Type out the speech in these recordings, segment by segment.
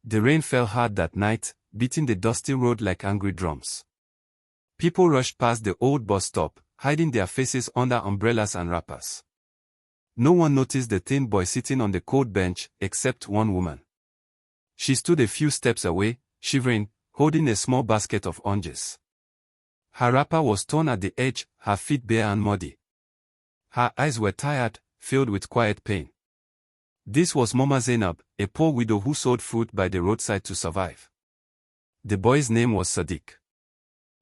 The rain fell hard that night, beating the dusty road like angry drums. People rushed past the old bus stop, hiding their faces under umbrellas and wrappers. No one noticed the thin boy sitting on the cold bench, except one woman. She stood a few steps away, shivering, holding a small basket of oranges. Her wrapper was torn at the edge, her feet bare and muddy. Her eyes were tired, filled with quiet pain. This was Mama Zainab, a poor widow who sold fruit by the roadside to survive. The boy's name was Sadiq.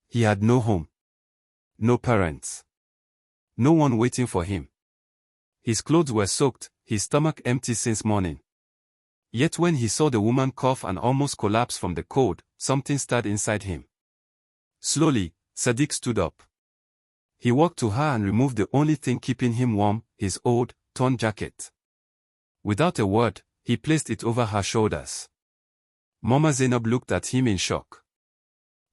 He had no home. No parents. No one waiting for him. His clothes were soaked, his stomach empty since morning. Yet when he saw the woman cough and almost collapse from the cold, something stirred inside him. Slowly, Sadiq stood up. He walked to her and removed the only thing keeping him warm, his old, torn jacket. Without a word, he placed it over her shoulders. Mama Zainab looked at him in shock.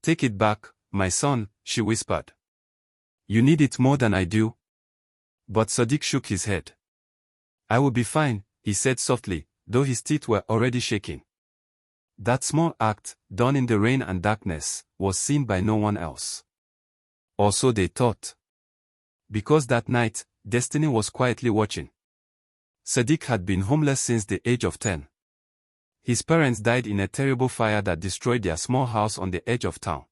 "Take it back, my son," she whispered. "You need it more than I do." But Sadiq shook his head. "I will be fine," he said softly, though his teeth were already shaking. That small act, done in the rain and darkness, was seen by no one else. Or so they thought. Because that night, destiny was quietly watching. Sadiq had been homeless since the age of 10. His parents died in a terrible fire that destroyed their small house on the edge of town.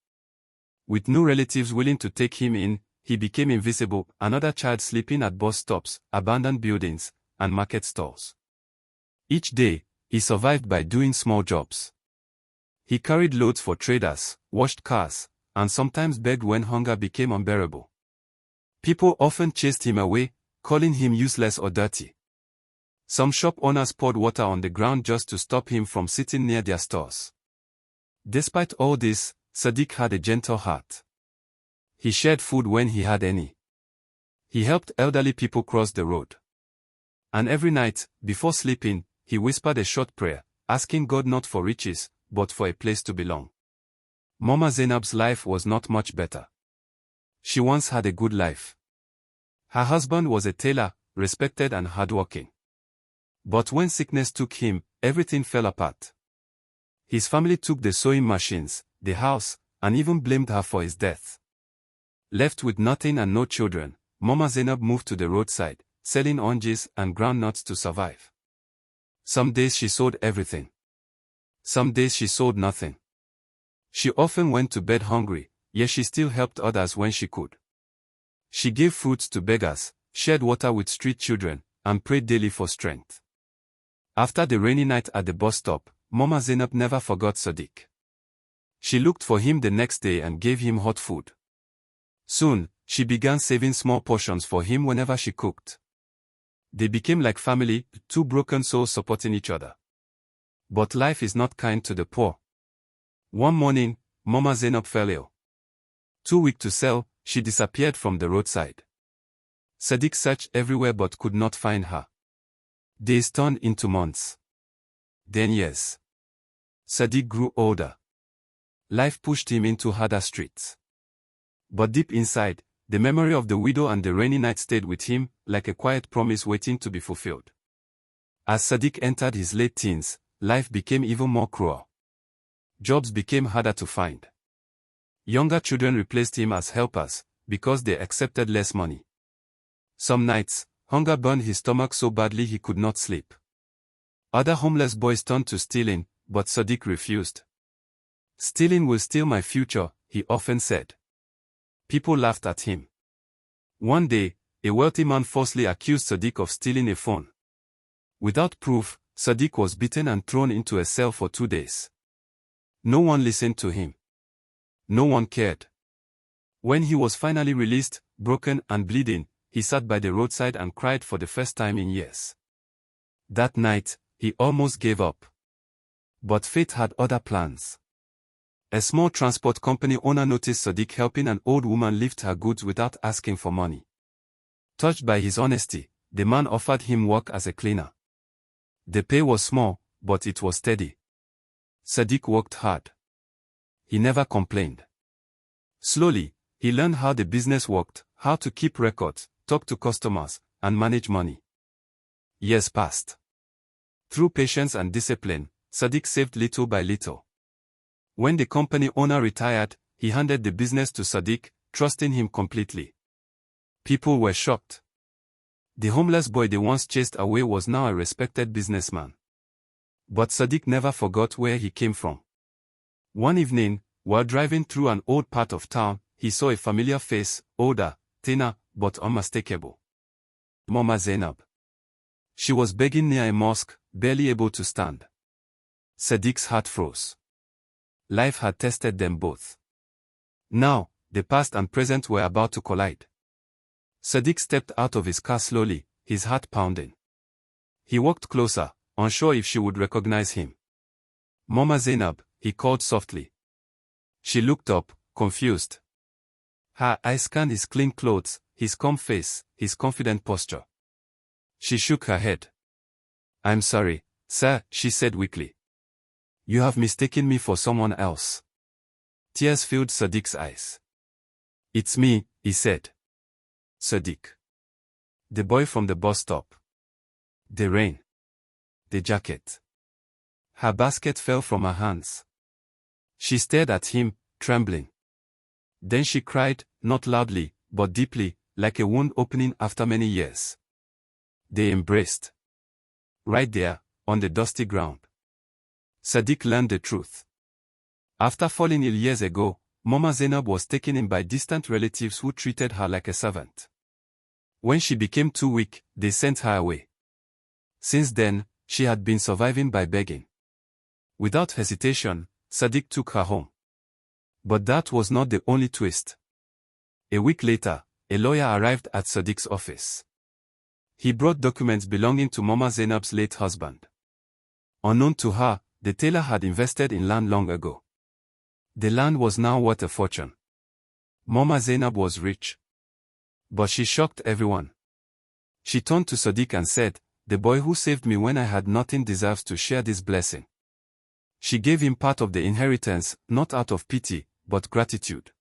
With no relatives willing to take him in, he became invisible, another child sleeping at bus stops, abandoned buildings, and market stalls. Each day, he survived by doing small jobs. He carried loads for traders, washed cars, and sometimes begged when hunger became unbearable. People often chased him away, calling him useless or dirty. Some shop owners poured water on the ground just to stop him from sitting near their stores. Despite all this, Sadiq had a gentle heart. He shared food when he had any. He helped elderly people cross the road. And every night, before sleeping, he whispered a short prayer, asking God not for riches, but for a place to belong. Mama Zainab's life was not much better. She once had a good life. Her husband was a tailor, respected and hardworking. But when sickness took him, everything fell apart. His family took the sewing machines, the house, and even blamed her for his death. Left with nothing and no children, Mama Zainab moved to the roadside, selling oranges and groundnuts to survive. Some days she sold everything. Some days she sold nothing. She often went to bed hungry, yet she still helped others when she could. She gave fruits to beggars, shared water with street children, and prayed daily for strength. After the rainy night at the bus stop, Mama Zainab never forgot Sadiq. She looked for him the next day and gave him hot food. Soon, she began saving small portions for him whenever she cooked. They became like family, two broken souls supporting each other. But life is not kind to the poor. One morning, Mama Zainab fell ill. Too weak to sell, she disappeared from the roadside. Sadiq searched everywhere but could not find her. Days turned into months. Then years. Sadiq grew older. Life pushed him into harder streets. But deep inside, the memory of the widow and the rainy night stayed with him, like a quiet promise waiting to be fulfilled. As Sadiq entered his late teens, life became even more cruel. Jobs became harder to find. Younger children replaced him as helpers, because they accepted less money. Some nights, hunger burned his stomach so badly he could not sleep. Other homeless boys turned to stealing, but Sadiq refused. "Stealing will steal my future," he often said. People laughed at him. One day, a wealthy man falsely accused Sadiq of stealing a phone. Without proof, Sadiq was beaten and thrown into a cell for 2 days. No one listened to him. No one cared. When he was finally released, broken and bleeding, he sat by the roadside and cried for the first time in years. That night, he almost gave up. But fate had other plans. A small transport company owner noticed Sadiq helping an old woman lift her goods without asking for money. Touched by his honesty, the man offered him work as a cleaner. The pay was small, but it was steady. Sadiq worked hard. He never complained. Slowly, he learned how the business worked, how to keep records, talk to customers, and manage money. Years passed. Through patience and discipline, Sadiq saved little by little. When the company owner retired, he handed the business to Sadiq, trusting him completely. People were shocked. The homeless boy they once chased away was now a respected businessman. But Sadiq never forgot where he came from. One evening, while driving through an old part of town, he saw a familiar face, older, thinner, but unmistakable. Mama Zainab. She was begging near a mosque, barely able to stand. Sadiq's heart froze. Life had tested them both. Now, the past and present were about to collide. Sadiq stepped out of his car slowly, his heart pounding. He walked closer, unsure if she would recognize him. Mama Zainab, he called softly. She looked up, confused. Her eyes scanned his clean clothes, his calm face, his confident posture. She shook her head. I'm sorry, sir, she said weakly. You have mistaken me for someone else. Tears filled Sadiq's eyes. It's me, he said. Sadiq. The boy from the bus stop. The rain. The jacket. Her basket fell from her hands. She stared at him, trembling. Then she cried, not loudly, but deeply, like a wound opening after many years. They embraced. Right there, on the dusty ground. Sadiq learned the truth. After falling ill years ago, Mama Zainab was taken in by distant relatives who treated her like a servant. When she became too weak, they sent her away. Since then, she had been surviving by begging. Without hesitation, Sadiq took her home. But that was not the only twist. A week later, a lawyer arrived at Sadiq's office. He brought documents belonging to Mama Zainab's late husband. Unknown to her, the tailor had invested in land long ago. The land was now worth a fortune. Mama Zainab was rich. But she shocked everyone. She turned to Sadiq and said, "The boy who saved me when I had nothing deserves to share this blessing." She gave him part of the inheritance, not out of pity, but gratitude.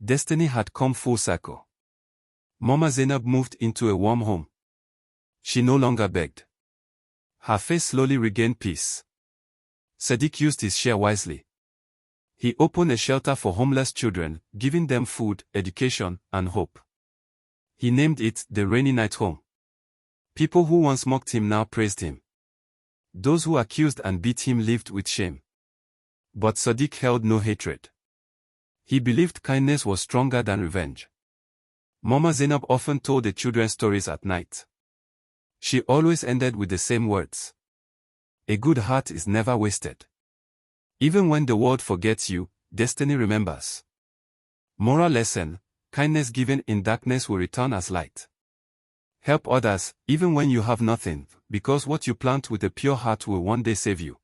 Destiny had come full circle. Mama Zainab moved into a warm home. She no longer begged. Her face slowly regained peace. Sadiq used his share wisely. He opened a shelter for homeless children, giving them food, education, and hope. He named it the Rainy Night Home. People who once mocked him now praised him. Those who accused and beat him lived with shame. But Sadiq held no hatred. He believed kindness was stronger than revenge. Mama Zainab often told the children stories at night. She always ended with the same words. A good heart is never wasted. Even when the world forgets you, destiny remembers. Moral lesson: kindness given in darkness will return as light. Help others, even when you have nothing, because what you plant with a pure heart will one day save you.